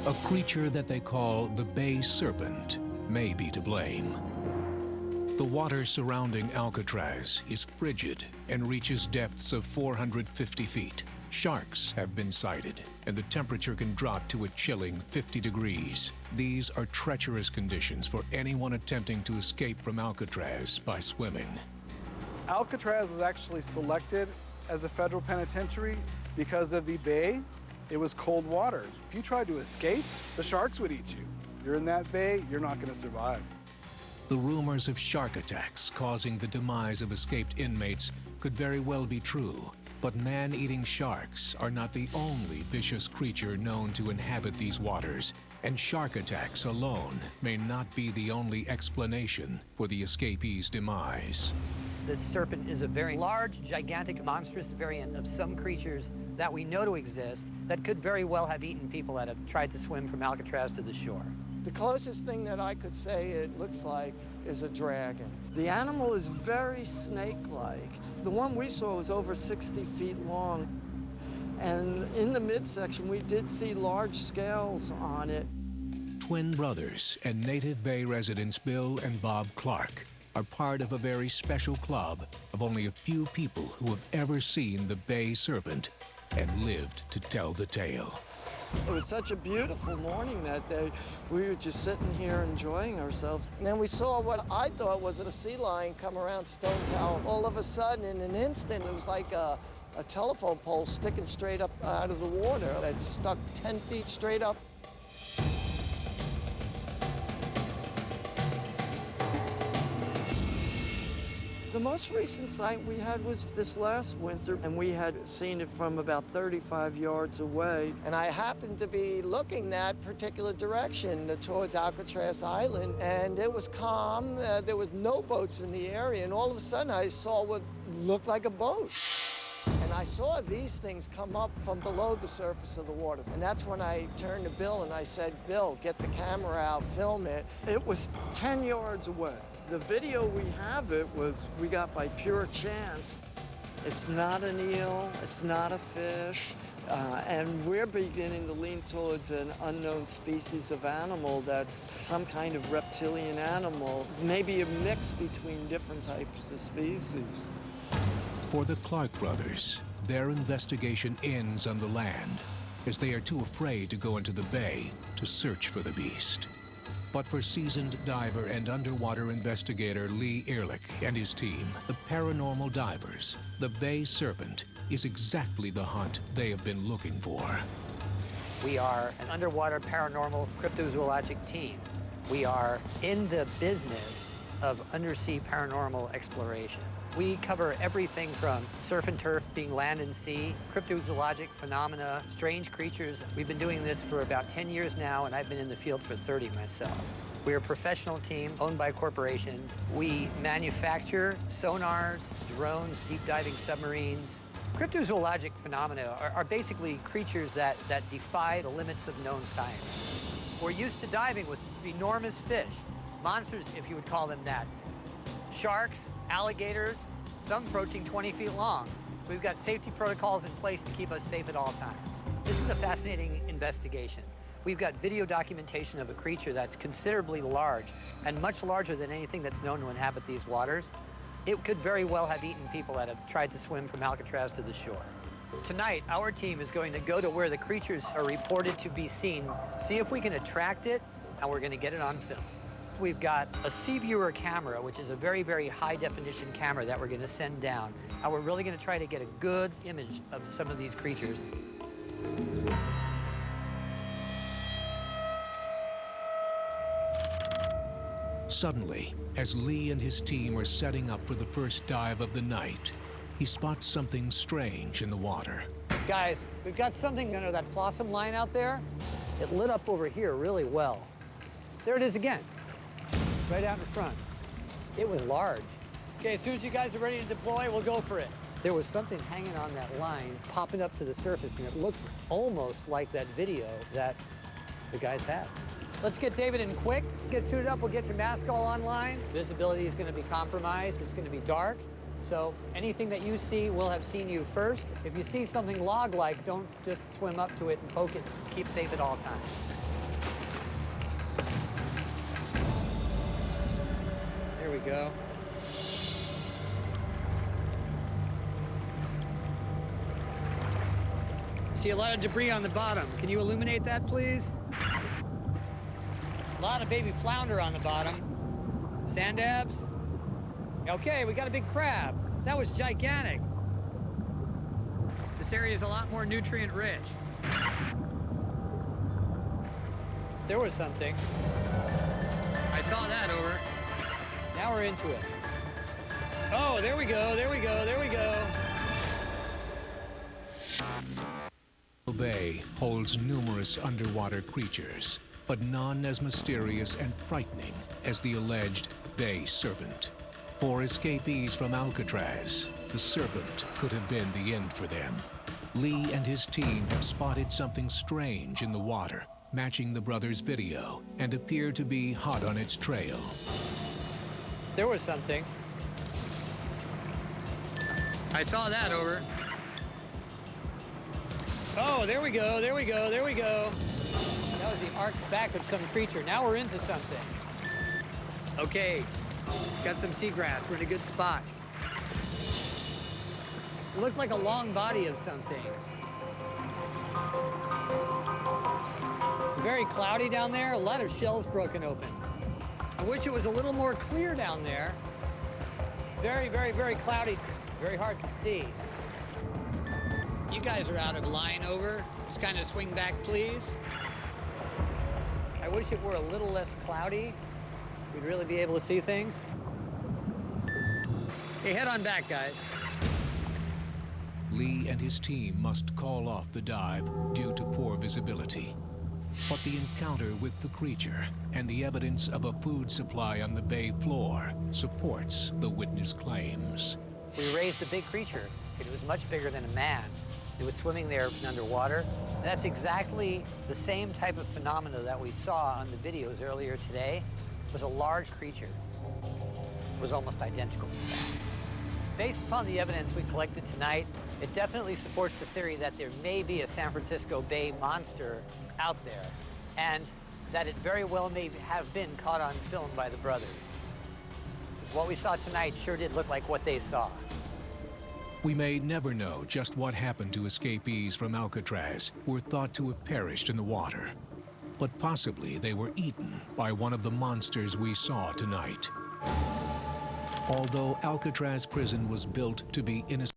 A creature that they call the bay serpent may be to blame. The water surrounding Alcatraz is frigid and reaches depths of 450 feet. Sharks have been sighted, and the temperature can drop to a chilling 50 degrees. These are treacherous conditions for anyone attempting to escape from Alcatraz by swimming. Alcatraz was actually selected as a federal penitentiary because of the bay. It was cold water. If you tried to escape, the sharks would eat you. You're in that bay, you're not going to survive. The rumors of shark attacks causing the demise of escaped inmates could very well be true. But man-eating sharks are not the only vicious creature known to inhabit these waters, and shark attacks alone may not be the only explanation for the escapees' demise. This serpent is a very large, gigantic, monstrous variant of some creatures that we know to exist that could very well have eaten people that have tried to swim from Alcatraz to the shore. The closest thing that I could say it looks like is a dragon. The animal is very snake-like. The one we saw was over 60 feet long. And in the midsection, we did see large scales on it. Twin brothers and Native Bay residents Bill and Bob Clark are part of a very special club of only a few people who have ever seen the bay serpent and lived to tell the tale. It was such a beautiful morning that day. We were just sitting here enjoying ourselves. And then we saw what I thought was a sea lion come around Stone Tower. All of a sudden, in an instant, it was like a telephone pole sticking straight up out of the water that stuck 10 feet straight up. The most recent sight we had was this last winter, and we had seen it from about 35 yards away. And I happened to be looking that particular direction towards Alcatraz Island, and it was calm. There was no boats in the area, and all of a sudden I saw what looked like a boat. And I saw these things come up from below the surface of the water. And that's when I turned to Bill and I said, Bill, get the camera out, film it. It was 10 yards away. The video we have we got by pure chance. It's not an eel, it's not a fish, and we're beginning to lean towards an unknown species of animal that's some kind of reptilian animal, maybe a mix between different types of species. For the Clark brothers, their investigation ends on the land, as they are too afraid to go into the bay to search for the beast. But for seasoned diver and underwater investigator Lee Ehrlich and his team, the paranormal divers, the bay serpent is exactly the hunt they have been looking for. We are an underwater paranormal cryptozoologic team. We are in the business of undersea paranormal exploration. We cover everything from surf and turf, being land and sea, cryptozoologic phenomena, strange creatures. We've been doing this for about 10 years now, and I've been in the field for 30 myself. We're a professional team owned by a corporation. We manufacture sonars, drones, deep diving submarines. Cryptozoologic phenomena are basically creatures that defy the limits of known science. We're used to diving with enormous fish, monsters if you would call them that. Sharks, alligators, some approaching 20 feet long. So we've got safety protocols in place to keep us safe at all times. This is a fascinating investigation. We've got video documentation of a creature that's considerably large and much larger than anything that's known to inhabit these waters. It could very well have eaten people that have tried to swim from Alcatraz to the shore. Tonight, our team is going to go to where the creatures are reported to be seen, see if we can attract it, and we're going to get it on film. We've got a sea viewer camera, which is a very, very high-definition camera that we're going to send down. And we're really going to try to get a good image of some of these creatures. Suddenly, as Lee and his team are setting up for the first dive of the night, he spots something strange in the water. Guys, we've got something under that blossom line out there. It lit up over here really well. There it is again. Right out in front. It was large. Okay, as soon as you guys are ready to deploy, we'll go for it. There was something hanging on that line, popping up to the surface, and it looked almost like that video that the guys had. Let's get David in quick, get suited up, we'll get your mask all online. Visibility is gonna be compromised, it's gonna be dark. So anything that you see will have seen you first. If you see something log-like, don't just swim up to it and poke it. Keep safe at all times. go. See a lot of debris on the bottom. Can you illuminate that, please? A lot of baby flounder on the bottom. Sand dabs. Okay, we got a big crab. That was gigantic. This area is a lot more nutrient rich. There was something. I saw that over. Now we're into it. Oh, there we go, there we go, there we go. The bay holds numerous underwater creatures, but none as mysterious and frightening as the alleged bay serpent. For escapees from Alcatraz, the serpent could have been the end for them. Lee and his team have spotted something strange in the water, matching the brothers' video, and appear to be hot on its trail. There was something. I saw that over. Oh, there we go, there we go, there we go. That was the arched back of some creature. Now we're into something. Okay, got some seagrass. We're in a good spot. It looked like a long body of something. It's very cloudy down there. A lot of shells broken open. I wish it was a little more clear down there. Very, very, very cloudy. Very hard to see. You guys are out of line over. Just kind of swing back, please. I wish it were a little less cloudy. We'd really be able to see things. Hey, head on back, guys. Lee and his team must call off the dive due to poor visibility. But the encounter with the creature and the evidence of a food supply on the bay floor supports the witness claims. We raised a big creature. It was much bigger than a man. It was swimming there underwater. And that's exactly the same type of phenomena that we saw on the videos earlier today. It was a large creature. It was almost identical to that. Based upon the evidence we collected tonight, it definitely supports the theory that there may be a San Francisco Bay monster out there, and that it very well may have been caught on film by the brothers. What we saw tonight sure did look like what they saw. We may never know just what happened to escapees from Alcatraz who were thought to have perished in the water. But possibly they were eaten by one of the monsters we saw tonight. Although Alcatraz prison was built to be innocent,